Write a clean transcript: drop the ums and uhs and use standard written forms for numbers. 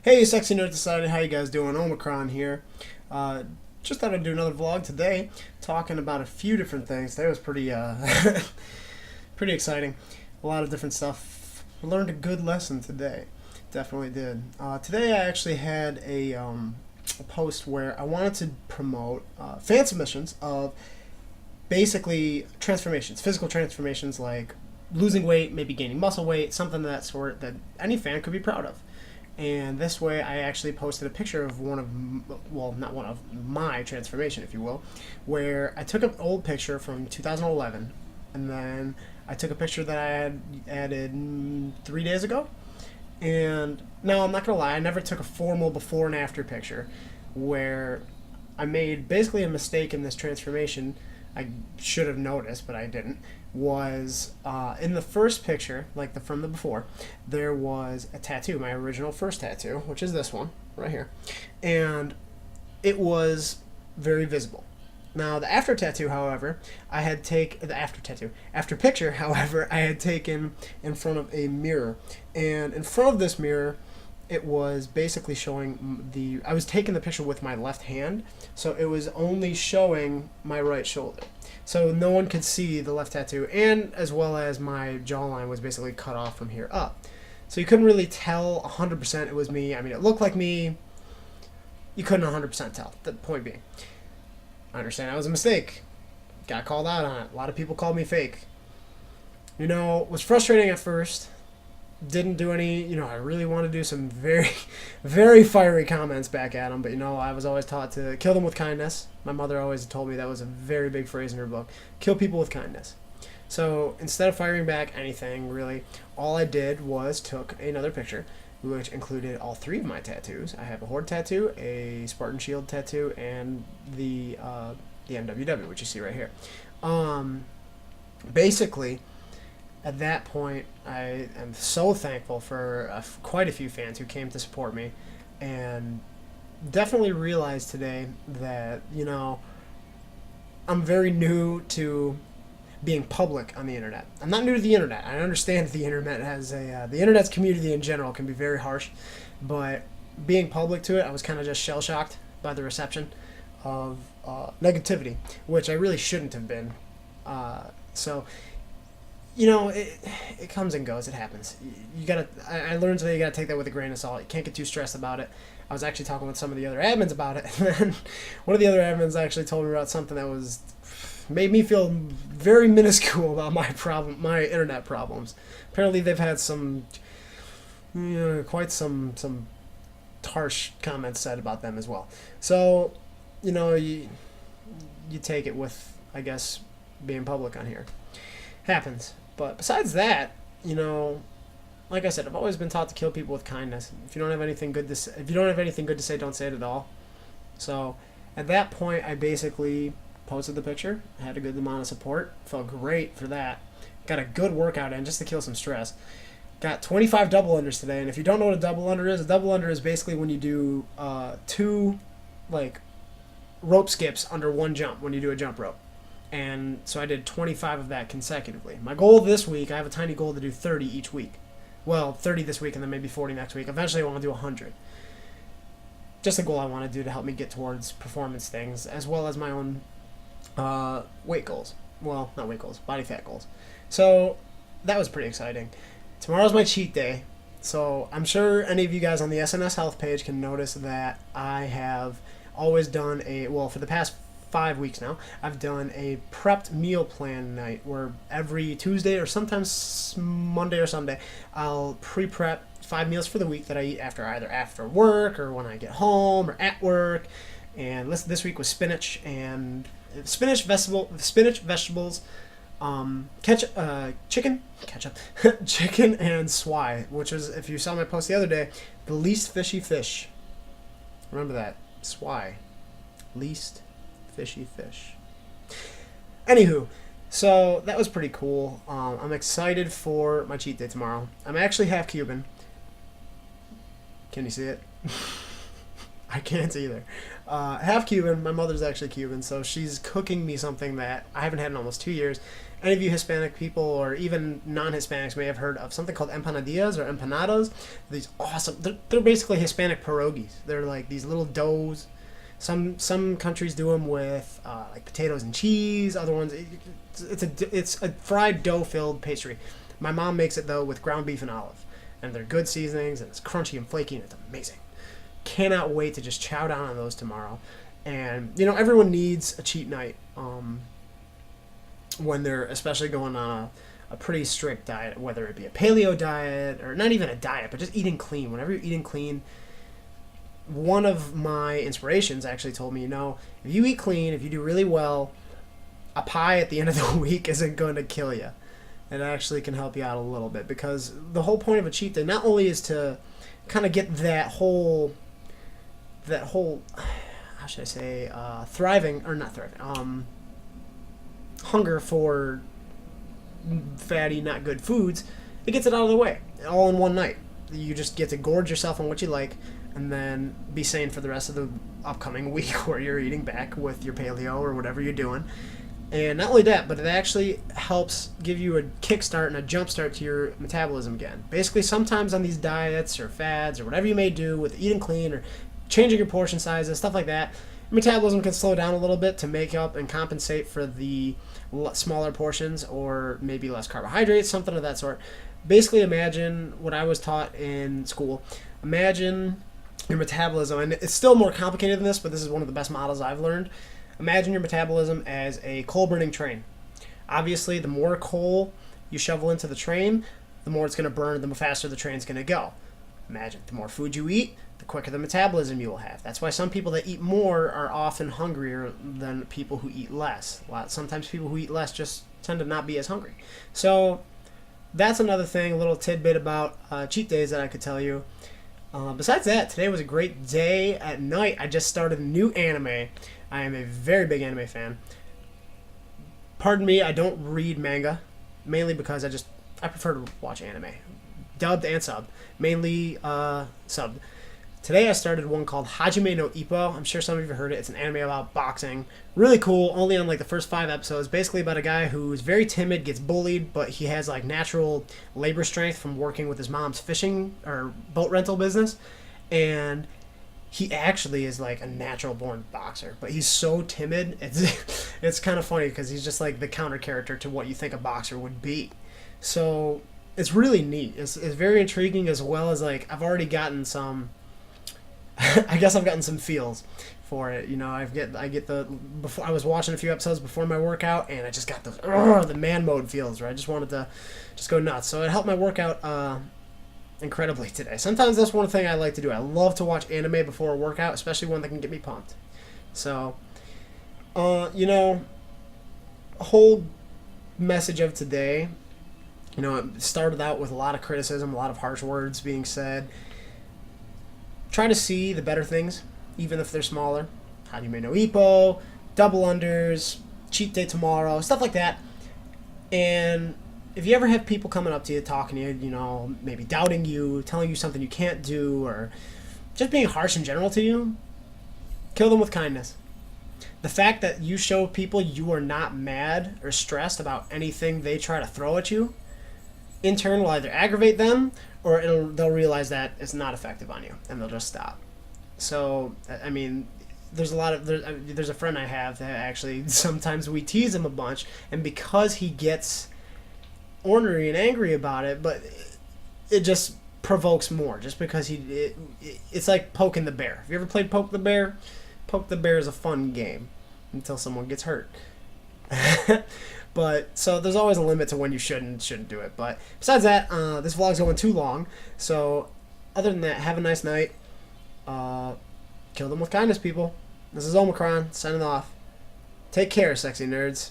Hey, Sexy Nerd Society, how you guys doing? Omicron here. Uh, just thought I'd do another vlog today, talking about a few different things. That was pretty, pretty exciting. A lot of different stuff. I learned a good lesson today. Definitely did. Today I actually had a post where I wanted to promote fan submissions of basically transformations, physical transformations like losing weight, maybe gaining muscle weight, something of that sort that any fan could be proud of. And this way, I actually posted a picture of well, not one of, my transformation, if you will, where I took an old picture from 2011, and then I took a picture that I had added 3 days ago. And now, I'm not gonna lie, I never took a formal before and after picture where I made basically a mistake in this transformation. I should have noticed, but I didn't. Was in the first picture, like from the before, there was a tattoo, my original first tattoo, which is this one right here, and it was very visible. Now the after tattoo, however, after picture, however, I had taken in front of a mirror, and in front of this mirror, it was basically showing I was taking the picture with my left hand, so it was only showing my right shoulder. So no one could see the left tattoo, and as well as my jawline was basically cut off from here up. So you couldn't really tell 100% it was me. I mean, it looked like me. You couldn't 100% tell. The point being, I understand that was a mistake. Got called out on it. A lot of people called me fake. It was frustrating at first. Didn't do any, I really want to do some very, very fiery comments back at them, but I was always taught to kill them with kindness. My mother always told me that was a very big phrase in her book. Kill people with kindness. So instead of firing back anything, really, all I did was took another picture, which included all three of my tattoos. I have a Horde tattoo, a Spartan Shield tattoo, and the MWW, which you see right here. Basically, at that point, I am so thankful for quite a few fans who came to support me, and definitely realized today that, I'm very new to being public on the internet. I'm not new to the internet. I understand the internet the internet's community in general can be very harsh, but being public to it, I was kind of just shell shocked by the reception of negativity, which I really shouldn't have been. So it comes and goes. It happens. You gotta. I learned today. You gotta take that with a grain of salt. You can't get too stressed about it. I was actually talking with some of the other admins about it, and then one of the other admins actually told me about something that made me feel very minuscule about my internet problems. Apparently, they've had some, quite some harsh comments said about them as well. So, you take it with, I guess, being public on here. Happens. But besides that, like I said, I've always been taught to kill people with kindness. If you don't have anything good to say, don't say it at all. So at that point, I basically posted the picture. I had a good amount of support. Felt great for that. Got a good workout in just to kill some stress. Got 25 double unders today, and if you don't know what a double under is basically when you do two rope skips under one jump when you do a jump rope. And so I did 25 of that consecutively. My goal this week, I have a tiny goal to do 30 each week. Well, 30 this week and then maybe 40 next week. Eventually I want to do 100. Just a goal I want to do to help me get towards performance things, as well as my own weight goals. Well, not weight goals, body fat goals. So that was pretty exciting. Tomorrow's my cheat day. So I'm sure any of you guys on the SNS Health page can notice that I have always done for the past 5 weeks now, I've done a prepped meal plan night where every Tuesday or sometimes Monday or Sunday, I'll pre-prep 5 meals for the week that I eat either after work or when I get home or at work. And this week was spinach, vegetables, chicken, chicken, and swai, which is, if you saw my post the other day, the least fishy fish. Remember that, swai, least fishy fish. Anywho, so that was pretty cool. I'm excited for my cheat day tomorrow. I'm actually half Cuban. Can you see it? I can't either. Half Cuban. My mother's actually Cuban, so she's cooking me something that I haven't had in almost 2 years. Any of you Hispanic people or even non-Hispanics may have heard of something called empanadillas or empanadas. These awesome. They're basically Hispanic pierogies. They're like these little doughs. Some countries do them with like potatoes and cheese. Other ones, it's a fried dough filled pastry. My mom makes it though with ground beef and olive, and they're good seasonings and it's crunchy and flaky and it's amazing. Cannot wait to just chow down on those tomorrow. And everyone needs a cheat night when they're especially going on a pretty strict diet, whether it be a paleo diet or not even a diet, but just eating clean. Whenever you're eating clean, one of my inspirations actually told me, if you eat clean, if you do really well, a pie at the end of the week isn't going to kill you. It actually can help you out a little bit, because the whole point of a cheat day not only is to kind of get that whole how should I say thriving or not thriving hunger for fatty, not good foods, it gets it out of the way all in one night. You just get to gorge yourself on what you like, and then be sane for the rest of the upcoming week where you're eating back with your paleo or whatever you're doing. And not only that, but it actually helps give you a kickstart and a jump start to your metabolism again. Basically, sometimes on these diets or fads or whatever you may do with eating clean or changing your portion sizes, stuff like that, metabolism can slow down a little bit to make up and compensate for the smaller portions or maybe less carbohydrates, something of that sort. Basically, imagine what I was taught in school. Imagine your metabolism, and it's still more complicated than this, but this is one of the best models I've learned. Imagine your metabolism as a coal-burning train. Obviously, the more coal you shovel into the train, the more it's going to burn, the faster the train's going to go. Imagine, the more food you eat, the quicker the metabolism you will have. That's why some people that eat more are often hungrier than people who eat less. Sometimes people who eat less just tend to not be as hungry. So that's another thing, a little tidbit about cheat days that I could tell you. Besides that, today was a great day. At night, I just started a new anime. I am a very big anime fan. Pardon me, I don't read manga, mainly because I prefer to watch anime, dubbed and subbed, mainly subbed. Today I started one called Hajime no Ippo. I'm sure some of you have heard it. It's an anime about boxing. Really cool, only on like the first 5 episodes. Basically about a guy who's very timid, gets bullied, but he has like natural labor strength from working with his mom's fishing or boat rental business. And he actually is like a natural born boxer, but he's so timid. It's kind of funny because he's just like the counter character to what you think a boxer would be. So it's really neat. It's very intriguing, as well as like I've already gotten some I guess I've gotten some feels for it. I get the before I was watching a few episodes before my workout, and I just got the man mode feels where I just wanted to just go nuts. So it helped my workout incredibly today. Sometimes that's one thing I like to do. I love to watch anime before a workout, especially one that can get me pumped. So, whole message of today, it started out with a lot of criticism, a lot of harsh words being said. Try to see the better things, even if they're smaller. Hajime no Ippo, double unders, cheat day tomorrow, stuff like that. And if you ever have people coming up to you, talking to you, maybe doubting you, telling you something you can't do, or just being harsh in general to you, kill them with kindness. The fact that you show people you are not mad or stressed about anything they try to throw at you, in turn will either aggravate them, or they'll realize that it's not effective on you, and they'll just stop. So, I mean, there's a friend I have that actually sometimes we tease him a bunch, and because he gets ornery and angry about it, but it just provokes more, just because it's like poking the bear. Have you ever played Poke the Bear? Poke the Bear is a fun game until someone gets hurt. But so there's always a limit to when you shouldn't do it. But besides that, this vlog's going too long. So other than that, have a nice night. Kill them with kindness, people. This is Omicron signing off. Take care, sexy nerds.